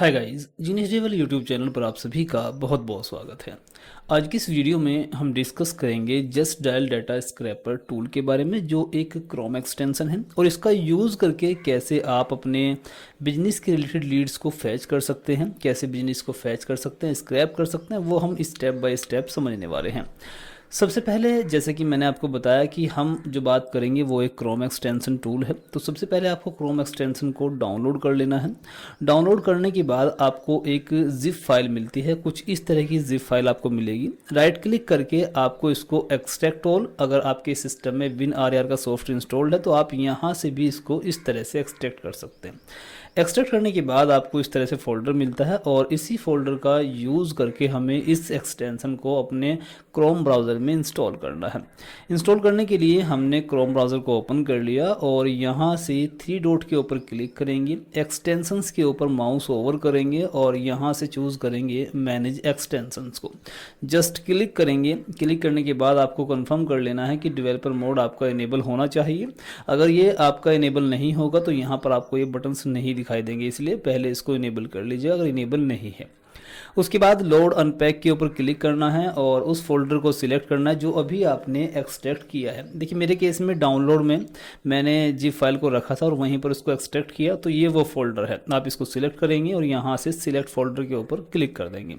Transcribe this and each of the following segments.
Hi guys, genius day वाले YouTube channel पर आप सभी का बहुत बहुत स्वागत है। आज की इस वीडियो में हम डिस्कस करेंगे just dial data scraper tool के बारे में, जो एक क्रोम एक्सटेंशन है और इसका यूज़ करके कैसे आप अपने बिजनेस के रिलेटेड लीड्स को फैच कर सकते हैं, कैसे बिजनेस को फैच कर सकते हैं, स्क्रैप कर सकते हैं, वो हम स्टेप बाय स्टेप समझने वाले हैं। सबसे पहले जैसे कि मैंने आपको बताया कि हम जो बात करेंगे वो एक क्रोम एक्सटेंशन टूल है। तो सबसे पहले आपको क्रोम एक्सटेंशन को डाउनलोड कर लेना है। डाउनलोड करने के बाद आपको एक जिप फाइल मिलती है, कुछ इस तरह की जिप फाइल आपको मिलेगी। राइट क्लिक करके आपको इसको एक्सट्रैक्ट ऑल, अगर आपके सिस्टम में WinRAR का सॉफ्टवेयर इंस्टॉल्ड है तो आप यहाँ से भी इसको इस तरह से एक्सट्रैक्ट कर सकते हैं। एक्सट्रैक्ट करने के बाद आपको इस तरह से फोल्डर मिलता है और इसी फोल्डर का यूज़ करके हमें इस एक्सटेंशन को अपने क्रोम ब्राउज़र में इंस्टॉल करना है। इंस्टॉल करने के लिए हमने क्रोम ब्राउज़र को ओपन कर लिया और यहाँ से 3 डॉट के ऊपर क्लिक करेंगे, एक्सटेंशंस के ऊपर माउस ओवर करेंगे और यहाँ से चूज़ करेंगे मैनेज एक्सटेंशंस को। जस्ट क्लिक करेंगे। क्लिक करने के बाद आपको कंफर्म कर लेना है कि डेवलपर मोड आपका इनेबल होना चाहिए। अगर ये आपका इनेबल नहीं होगा तो यहाँ पर आपको ये बटन्स नहीं दिखाई देंगे, इसलिए पहले इसको इनेबल कर लीजिए अगर इनेबल नहीं है। उसके बाद लोड अनपैक के ऊपर क्लिक करना है और उस फोल्डर को सिलेक्ट करना है जो अभी आपने एक्सट्रैक्ट किया है। देखिए मेरे केस में डाउनलोड में मैंने जिप फाइल को रखा था और वहीं पर उसको एक्सट्रैक्ट किया, तो ये वो फोल्डर है। आप इसको सिलेक्ट करेंगे और यहाँ से सिलेक्ट फोल्डर के ऊपर क्लिक कर देंगे।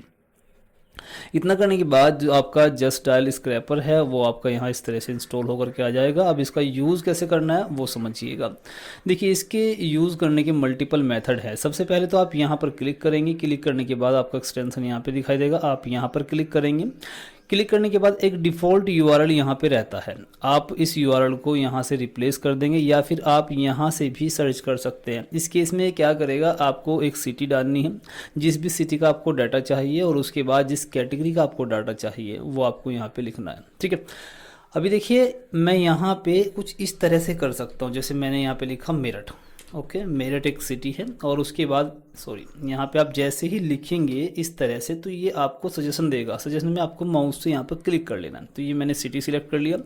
इतना करने के बाद जो आपका जस्ट डायल स्क्रैपर है वो आपका यहाँ इस तरह से इंस्टॉल होकर के आ जाएगा। अब इसका यूज़ कैसे करना है वो समझिएगा। देखिए इसके यूज़ करने के मल्टीपल मेथड है। सबसे पहले तो आप यहाँ पर क्लिक करेंगे। क्लिक करने के बाद आपका एक्सटेंशन यहाँ पे दिखाई देगा, आप यहाँ पर क्लिक करेंगे। क्लिक करने के बाद एक डिफ़ॉल्ट URL यहाँ पे रहता है, आप इस URL को यहाँ से रिप्लेस कर देंगे या फिर आप यहाँ से भी सर्च कर सकते हैं। इस केस में क्या करेगा, आपको एक सिटी डालनी है, जिस भी सिटी का आपको डाटा चाहिए और उसके बाद जिस कैटेगरी का आपको डाटा चाहिए वो आपको यहाँ पे लिखना है। ठीक है, अभी देखिए मैं यहाँ पे कुछ इस तरह से कर सकता हूँ। जैसे मैंने यहाँ पे लिखा मेरठ। ओके, मेरठ एक सिटी है और उसके बाद यहाँ पे आप जैसे ही लिखेंगे इस तरह से तो ये आपको सजेशन देगा। सजेशन में आपको माउस से यहाँ पर क्लिक कर लेना है। तो ये मैंने सिटी सिलेक्ट कर लिया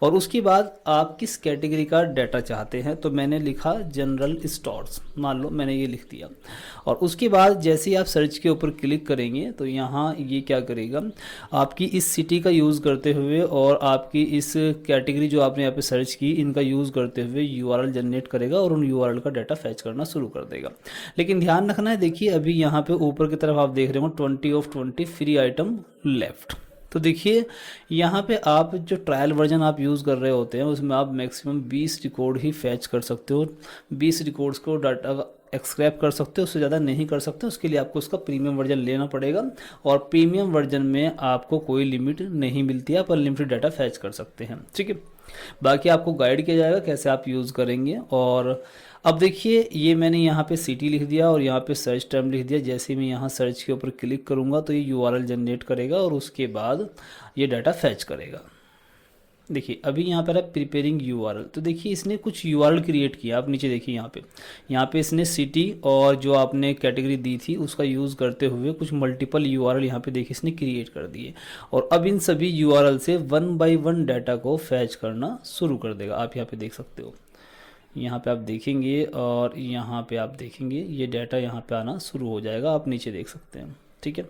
और उसके बाद आप किस कैटेगरी का डाटा चाहते हैं, तो मैंने लिखा जनरल स्टोर्स, मान लो मैंने ये लिख दिया। और उसके बाद जैसे ही आप सर्च के ऊपर क्लिक करेंगे तो यहाँ ये क्या करेगा, आपकी इस सिटी का यूज़ करते हुए और आपकी इस कैटेगरी जो आपने यहाँ पे सर्च की इनका यूज़ करते हुए URL जनरेट करेगा और उन URL का डाटा फैच करना शुरू कर देगा। लेकिन ध्यान रखना है, देखिए अभी यहाँ पे ऊपर की तरफ आप देख रहे हो 20 of 20 फ्री आइटम लेफ्ट। तो देखिए यहाँ पे आप जो ट्रायल वर्जन आप यूज़ कर रहे होते हैं उसमें आप मैक्सिमम 20 रिकॉर्ड ही फैच कर सकते हो। 20 रिकॉर्ड्स को डाटा एक्सक्रैप कर सकते हो, उससे ज़्यादा नहीं कर सकते। उसके लिए आपको उसका प्रीमियम वर्जन लेना पड़ेगा और प्रीमियम वर्जन में आपको कोई लिमिट नहीं मिलती है, आप अनलिमिटेड डाटा फैच कर सकते हैं। ठीक है, बाकी आपको गाइड किया जाएगा कैसे आप यूज़ करेंगे। और अब देखिए ये मैंने यहाँ पे सिटी लिख दिया और यहाँ पे सर्च टर्म लिख दिया। जैसे मैं यहाँ सर्च के ऊपर क्लिक करूँगा तो ये URL जनरेट करेगा और उसके बाद ये डाटा फैच करेगा। देखिए अभी यहाँ पर है प्रिपेयरिंग URL। तो देखिए इसने कुछ URL क्रिएट किया। आप नीचे देखिए यहाँ पे इसने सिटी और जो आपने कैटेगरी दी थी उसका यूज़ करते हुए कुछ मल्टीपल URL यहाँ पे देखिए इसने क्रिएट कर दिए और अब इन सभी URL से 1 by 1 डाटा को फैच करना शुरू कर देगा। आप यहाँ पे देख सकते हो, यहाँ पे आप देखेंगे और यहाँ पे आप देखेंगे ये डाटा यहाँ पे आना शुरू हो जाएगा। आप नीचे देख सकते हैं। ठीक है,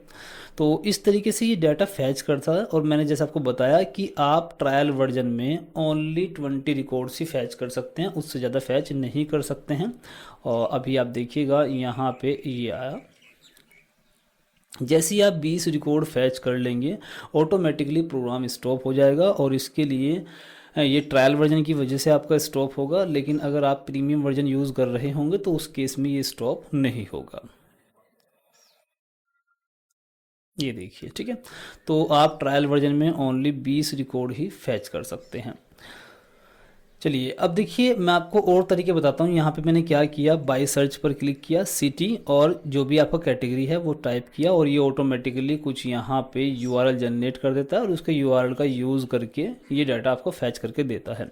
तो इस तरीके से ये डाटा फैच करता है और मैंने जैसे आपको बताया कि आप ट्रायल वर्जन में ओनली 20 रिकॉर्ड्स ही फैच कर सकते हैं, उससे ज़्यादा फैच नहीं कर सकते हैं। और अभी आप देखिएगा यहाँ पे ये आया। जैसे ही आप 20 रिकॉर्ड फैच कर लेंगे ऑटोमेटिकली प्रोग्राम स्टॉप हो जाएगा और इसके लिए ये ट्रायल वर्जन की वजह से आपका स्टॉप होगा। लेकिन अगर आप प्रीमियम वर्जन यूज़ कर रहे होंगे तो उस केस में ये स्टॉप नहीं होगा। ये देखिए, ठीक है, तो आप ट्रायल वर्जन में ओनली 20 रिकॉर्ड ही फैच कर सकते हैं। चलिए अब देखिए मैं आपको और तरीके बताता हूँ। यहाँ पे मैंने क्या किया, बाय सर्च पर क्लिक किया, सिटी और जो भी आपका कैटेगरी है वो टाइप किया और ये ऑटोमेटिकली कुछ यहाँ पे URL जनरेट कर देता है और उसके URL का यूज़ करके ये डाटा आपको फैच करके देता है।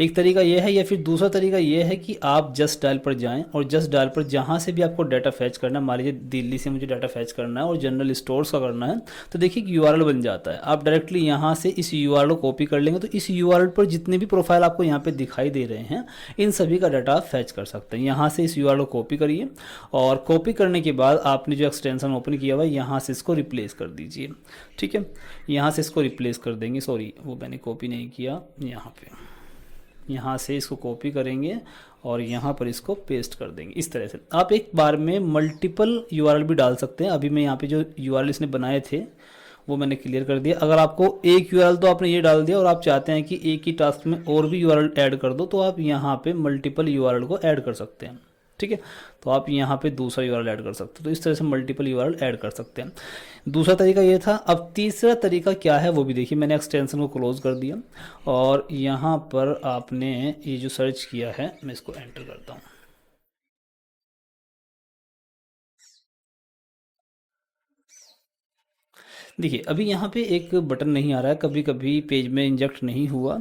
एक तरीका ये है, या फिर दूसरा तरीका ये है कि आप जस्ट डायल पर जाएँ और जस्ट डायल पर जहाँ से भी आपको डाटा फैच करना है, मान लीजिए दिल्ली से मुझे डाटा फैच करना है और जनरल स्टोर्स का करना है, तो देखिए URL बन जाता है। आप डायरेक्टली यहाँ से इस URL को कॉपी कर लेंगे तो इस URL पर जितने भी प्रोफाइल आपको यहाँ पे दिखाई दे रहे हैं, इन सभी का डाटा फैच कर सकते हैं। यहाँ से इस यूआरएल को कॉपी करिए और कॉपी करने के बाद आपने जो एक्सटेंशन ओपन किया हुआ है यहाँ से इसको रिप्लेस कर दीजिए। ठीक है, यहाँ से इसको रिप्लेस कर देंगे, सॉरी वो मैंने कॉपी नहीं किया, यहाँ पे यहाँ से इसको कॉपी करेंगे और यहाँ पर इसको पेस्ट कर देंगे। इस तरह से आप एक बार में मल्टीपल यूआरएल भी डाल सकते हैं। अभी मैं यहाँ पे जो यूआरएल इसने बनाए थे वो मैंने क्लियर कर दिया। अगर आपको एक यूआरएल तो आपने ये डाल दिया और आप चाहते हैं कि एक ही टास्क में और भी यूआरएल ऐड कर दो, तो आप यहाँ पे मल्टीपल यूआरएल को ऐड कर सकते हैं। ठीक है, तो आप यहाँ पे दूसरा यूआरएल ऐड कर सकते हो। तो इस तरह से मल्टीपल यूआरएल ऐड कर सकते हैं। दूसरा तरीका ये था। अब तीसरा तरीका क्या है वो भी देखिए। मैंने एक्सटेंशन को क्लोज कर दिया और यहाँ पर आपने ये जो सर्च किया है मैं इसको एंटर करता हूँ। देखिए अभी यहाँ पे एक बटन नहीं आ रहा है, कभी कभी पेज में इंजेक्ट नहीं हुआ।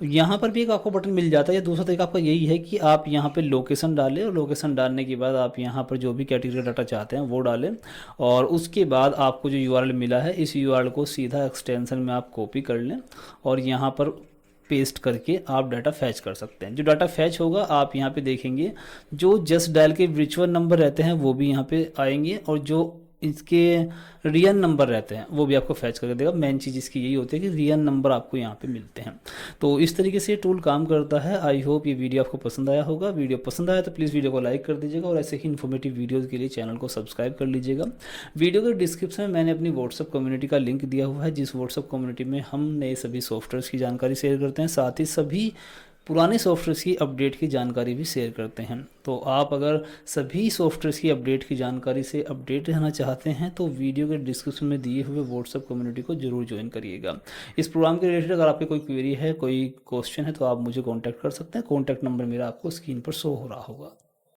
यहाँ पर भी एक आपको बटन मिल जाता है। या दूसरा तरीका आपका यही है कि आप यहाँ पे लोकेशन डालें और लोकेशन डालने के बाद आप यहाँ पर जो भी कैटेगरी डाटा चाहते हैं वो डालें और उसके बाद आपको जो यूआरएल मिला है इस यूआरएल को सीधा एक्सटेंशन में आप कॉपी कर लें और यहाँ पर पेस्ट करके आप डाटा फैच कर सकते हैं। जो डाटा फैच होगा आप यहाँ पे देखेंगे जो जस्ट डायल के वर्चुअल नंबर रहते हैं वो भी यहाँ पे आएंगे और जो इसके रियल नंबर रहते हैं वो भी आपको फैच करके देगा। मेन चीज़ इसकी यही होती है कि रियल नंबर आपको यहाँ पे मिलते हैं। तो इस तरीके से टूल काम करता है। आई होप ये वीडियो आपको पसंद आया होगा। वीडियो पसंद आया तो प्लीज़ वीडियो को लाइक कर दीजिएगा और ऐसे ही इन्फॉर्मेटिव वीडियोज़ के लिए चैनल को सब्सक्राइब कर लीजिएगा। वीडियो के डिस्क्रिप्शन में मैंने अपनी व्हाट्सअप कम्युनिटी का लिंक दिया हुआ है, जिस व्हाट्सअप कम्युनिटी में हम नए सभी सॉफ्टवेयर्स की जानकारी शेयर करते हैं, साथ ही सभी पुराने सॉफ्टवेयर्स की अपडेट की जानकारी भी शेयर करते हैं। तो आप अगर सभी सॉफ्टवेयर्स की अपडेट की जानकारी से अपडेट रहना चाहते हैं तो वीडियो के डिस्क्रिप्शन में दिए हुए व्हाट्सएप कम्युनिटी को जरूर ज्वाइन करिएगा। इस प्रोग्राम के रिलेटेड अगर आपकी कोई क्वेरी है, कोई क्वेश्चन है तो आप मुझे कॉन्टैक्ट कर सकते हैं। कॉन्टैक्ट नंबर मेरा आपको स्क्रीन पर शो हो रहा होगा।